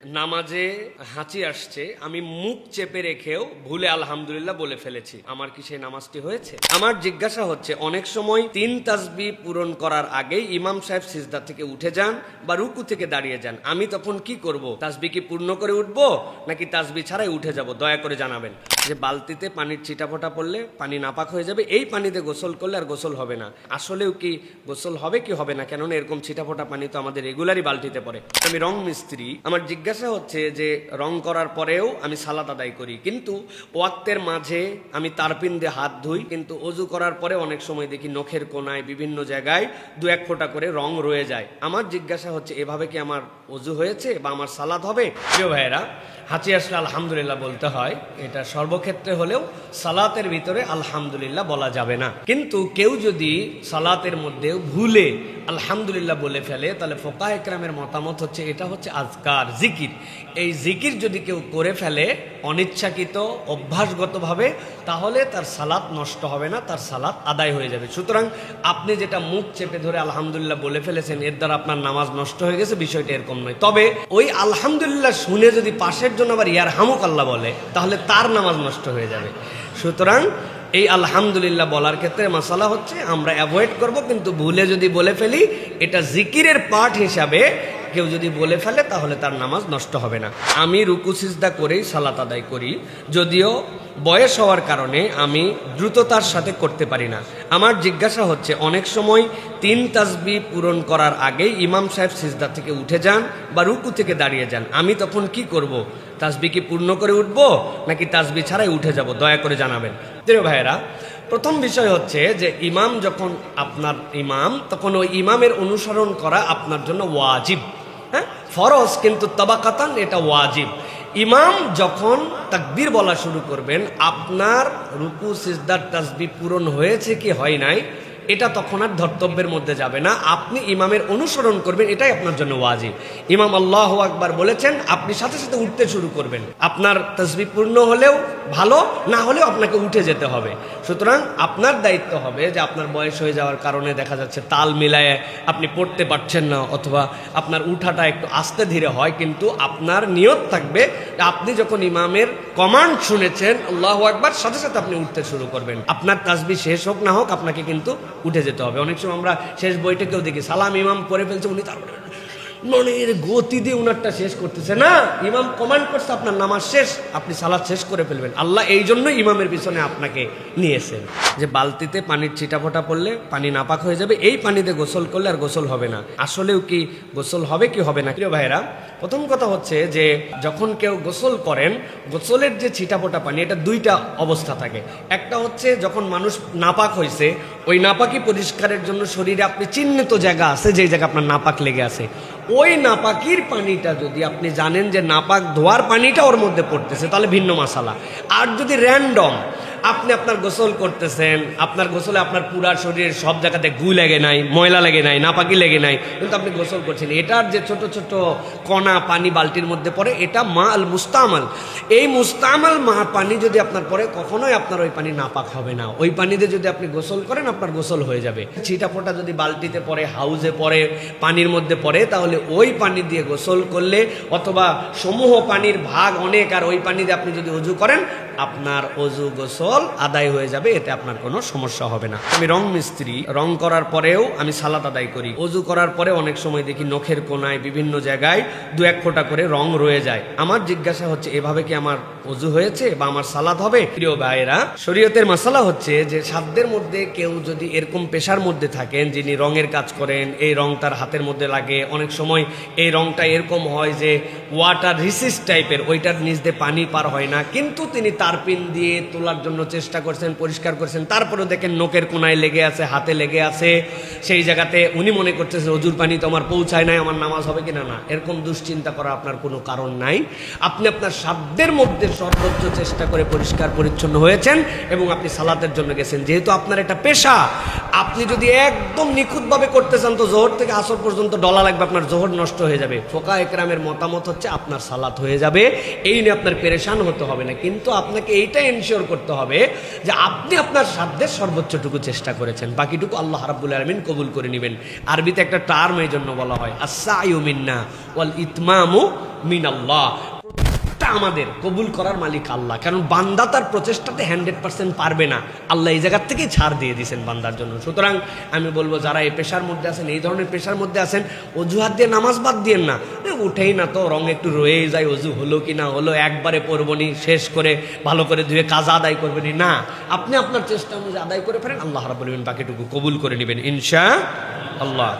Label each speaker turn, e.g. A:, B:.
A: নামাজে হাঁচি আসছে, আমি মুখ চেপে রেখেও ভুলে আলহামদুলিল্লাহ বলে ফেলেছি, আমার কি সেই নামাজটি হয়েছে? আমার জিজ্ঞাসা হচ্ছে, অনেক সময় 3 তাসবিহ পূরণ করার আগেই ইমাম সাহেব সিজদা থেকে উঠে যান বা রুকু থেকে দাঁড়িয়ে যান, আমি তখন কি করব? তাসবিহ কি পূর্ণ করে উঠবো নাকি তাসবিহ ছাড়াই উঠে যাব? দয়া করে জানাবেন। যে বালতিতে পানির ছিটাফোঁটা পড়লে পানি নাপাক হয়ে যাবে, এই পানিতে গোসল করলে আর গোসল হবে না, আসলেও কি গোসল হবে কি হবে না? কেননা এরকম ছিটাফোঁটা পানি তো আমাদের রেগুলারই বালতিতে পড়ে। আমি রং মিস্ত্রি, আমার জিজ্ঞাসা হচ্ছে যে রং করার পরেও আমি সালাত আদায় করি, কিন্তু ওয়াক্তের মাঝে আমি তারপিন দিয়ে হাত ধুই, কিন্তু অজু করার পরে অনেক সময় দেখি নখের কোনায় বিভিন্ন জায়গায় 2-1 ফোঁটা করে রং রয়ে যায়। আমার জিজ্ঞাসা হচ্ছে, এভাবে কি আমার অজু হয়েছে বা আমার সালাত হবে? প্রিয় ভাইয়েরা, হাঁচি আসলে আলহামদুলিল্লাহ বলতে হয়, এটা সর্বক্ষেত্রে হলেও সালাতের ভিতরে আলহামদুলিল্লাহ বলা যাবে না। কিন্তু কেউ যদি সালাতের মধ্যেও ভুলে আলহামদুলিল্লাহ বলে ফেলে, তাহলে ফোকাহ ইকরামের মতামত হচ্ছে এটা হচ্ছে আজকার, জিকির। এই জিকির যদি কেউ করে ফেলে অনিচ্ছাকৃত অভ্যাসগতভাবে, তাহলে তার সালাত নষ্ট হবে না, তার সালাত আদায় হয়ে যাবে। সুতরাং আপনি যেটা মুখ চেপে ধরে আলহামদুলিল্লাহ বলে ফেলেছেন, এর দ্বারা আপনার নামাজ নষ্ট হয়ে গেছে, বিষয়টা এরকম নয়। তবে ওই আলহামদুলিল্লাহ শুনে যদি পাশের জন্য আবার ইয়ারহামুক আল্লাহ বলে, তাহলে তার নামাজ নষ্ট হয়ে যাবে। সুতরাং এই আলহামদুলিল্লাহ বলার ক্ষেত্রে মাসালা হচ্ছে আমরা অ্যাভয়েড করব, কিন্তু ভুলে যদি বলে ফেলি, এটা জিকিরের পার্ট হিসাবে কেউ যদি বলে ফেলে তাহলে তার নামাজ নষ্ট হবে না। আমি রুকু সিজদা করেই সালাত আদায় করি, যদিও বয়স হওয়ার কারণে আমি দ্রুততার সাথে করতে পারি না। আমার জিজ্ঞাসা হচ্ছে, অনেক সময় 3 তাসবিহ পূরণ করার আগেই ইমাম সাহেব সিজদা থেকে উঠে যান বা রুকু থেকে দাঁড়িয়ে যান, আমি তখন কি করব? তাসবিহ কি পূর্ণ করে উঠবো নাকি তাসবিহ ছাড়াই উঠে যাব? দয়া করে জানাবেন। প্রিয় ভাইয়েরা, প্রথম বিষয় হচ্ছে যে ইমাম যখন আপনার ইমাম, তখন ওই ইমামের অনুসরণ করা আপনার জন্য ওয়াজিব। হ্যাঁ, ফরজ, কিন্তু তাবাকাতান এটা ওয়াজিব। ইমাম যখন তাকবীর বলা শুরু করবেন, আপনার রুকু সিজদার তাসবিহ পূরণ হয়েছে কি হয় নাই এটা তখন আর ধর্তব্যের মধ্যে যাবে না, আপনি ইমামের অনুসরণ করবেন, এটাই আপনার জন্য ওয়াজিব। ইমাম আল্লাহু আকবার বলেছেন, আপনি সাথে সাথে উঠতে শুরু করবেন। আপনার তাসবিহ পূর্ণ হলেও ভালো, না হলেও আপনাকে উঠে যেতে হবে। সুতরাং আপনার দায়িত্ব হবে যে আপনার বয়স হয়ে যাওয়ার কারণে দেখা যাচ্ছে তাল মিলায়ে আপনি পড়তে পারছেন না, অথবা আপনার উঠাটা একটু আস্তে ধীরে হয়, কিন্তু আপনার নিয়ত থাকবে যে আপনি যখন ইমামের কমান্ড শুনেছেন আল্লাহু আকবার, সাথে সাথে আপনি উঠতে শুরু করবেন। আপনার তাসবিহ শেষ হোক না হোক, আপনাকে কিন্তু উঠে যেতে হবে। অনেক সময় আমরা শেষ বইটাকেও দেখি, সালাম ইমাম পড়ে ফেলছে, উনি তারপরে মনের গতি দিয়ে উনারটা শেষ করতেছে না, ইমাম কমান্ড করছে আপনার নামাজ শেষ, আপনি সালাত শেষ করে ফেলবেন। আল্লাহ এই জন্যই ইমামের পিছনে আপনাকে নিয়েছেন, যে বালতিতে পানির ছিটাফোঁটা পড়লে পানি নাপাক হয়ে যাবে, এই পানিতে গোসল করলে আর গোসল হবে না, আসলেও কি গোসল হবে কি হবে না? প্রিয় ভাইরা, প্রথম কথা হচ্ছে যে যখন কেউ গোসল করেন, গোসলের যে ছিটাফোঁটা পানি, এটা 2টা অবস্থা থাকে। একটা হচ্ছে যখন মানুষ নাপাক হয়েছে, ওই নাপাকি পরিষ্কারের জন্য শরীরে আপনি চিহ্নিত জায়গা আছে, যেই জায়গা আপনার নাপাক লেগে আছে, ওই নাপাকির পানিটা যদি আপনি জানেন যে নাপাক ধোয়ার পানিটা ওর মধ্যে পড়তেছে, তাহলে ভিন্ন মাসালা। আর যদি র্যান্ডম আপনি আপনার গোসল করতেছেন, আপনার গোসলে আপনার পুরা শরীরের সব জায়গাতে গু লেগে নাই, ময়লা লেগে নাই, নাপাকি লেগে নাই, কিন্তু আপনি গোসল করছেন, এটার যে ছোট ছোট কণা পানি বালতির মধ্যে পড়ে, এটা মা আল মুস্তামাল। এই মুস্তামাল মা পানি যদি আপনার পড়ে, কখনোই আপনার ওই পানি নাপাক হবে না। ওই পানিতে যদি আপনি গোসল করেন, আপনার গোসল হয়ে যাবে। ছিটাফোঁটা যদি বালতিতে পড়ে, হাউজে পড়ে, পানির মধ্যে পড়ে, তাহলে ওই পানি দিয়ে গোসল করলে, অথবা সমূহ পানির ভাগ অনেক, আর ওই পানি দিয়ে আপনি যদি অজু করেন, আপনার অজু গোসল আদায় হয়ে যাবে, এতে আপনার কোনো সমস্যা হবে না। আমি রং মিস্ত্রি, রং করার পরেও আমি সালাত আদায় করি। অজু করার পরে অনেক সময় দেখি নখের কোনায় বিভিন্ন জায়গায় 2-1 ফোঁটা করে রং রয়ে যায়। আমার জিজ্ঞাসা হচ্ছে, এভাবে কি আমার অজু হয়েছে বা আমার সালাত হবে? প্রিয় ভাইয়েরা, শরীয়তের মাসালা হচ্ছে যে সাধ্যের মধ্যে কেউ যদি এরকম পেশার মধ্যে থাকেন, যিনি রঙের কাজ করেন, এই রং তার হাতের মধ্যে লাগে, অনেক সময় এই রংটা এরকম হয় যে ওয়াটার রিসিস্ট টাইপের, ওইটার নিচ দিয়ে পানি পার হয় না, কিন্তু তিনি তারপিন দিয়ে তোলার জন্য চেষ্টা করছেন, পরিষ্কার করছেন, তারপরে দেখেন নখের কোনায় লেগে আছে, হাতে লেগে আছে, সেই জায়গাতে উনি মনে করতেছেন অজুর পানি তো আমার পৌঁছায় নাই, আমার নামাজ হবে কিনা। না, এরকম দুশ্চিন্তা করা আপনার কোনো কারণ নাই। আপনি আপনার সাধ্যের মধ্যে সর্বোচ্চ চেষ্টা করে পরিষ্কার পরিচ্ছন্ন হয়েছেন এবং আপনি সালাতের জন্য গেছেন। যেহেতু আপনার এটা পেশা, আপনি যদি একদম নিখুঁতভাবে করতে চান, তো জোহর থেকে আসর পর্যন্ত ডলা লাগবে, আপনার জোহর নষ্ট হয়ে যাবে। ফোকাহ ইকরামের মতামত হচ্ছে আপনার সালাত হয়ে যাবে, এই নিয়ে আপনার পেরেশান হতে হবে না। কিন্তু আপনাকে এইটা এনশিওর করতে হবে হবে যে আপনি আপনার সাধ্যের সর্বোচ্চটুকু চেষ্টা করেছেন, বাকিটুকু আল্লাহ রাব্বুল আলামিন কবুল করে নেবেন। আরবিতে একটা টার্ম এই জন্য বলা হয় আস-সা'য়ু মিন্না ওয়াল ইতমামু মিনাল্লাহ। আমাদের কবুল করার মালিক আল্লাহ, কারণ বান্দা তার প্রচেষ্টাতে 100% পারবে না, আল্লাহ এই জায়গার থেকেই ছাড় দিয়ে দিয়েছেন বান্দার জন্য। সুতরাং আমি বলবো যারা এই পেশার মধ্যে আছেন, এই ধরনের পেশার মধ্যে আছেন, অজুহাত দিয়ে নামাজ বাদ দিয়েন না, উঠেই না তো, রং একটু রয়েই যায়, অজু হলো কি না হলো, একবারে পড়বনি, শেষ করে ভালো করে ধুয়ে কাজা আদায় করবেনি, না, আপনি আপনার চেষ্টা অনুযায়ী আদায় করে ফেলেন, আল্লাহ রাব্বুল আলামিন বাকিটুকু কবুল করে নেবেন ইনশাআল্লাহ।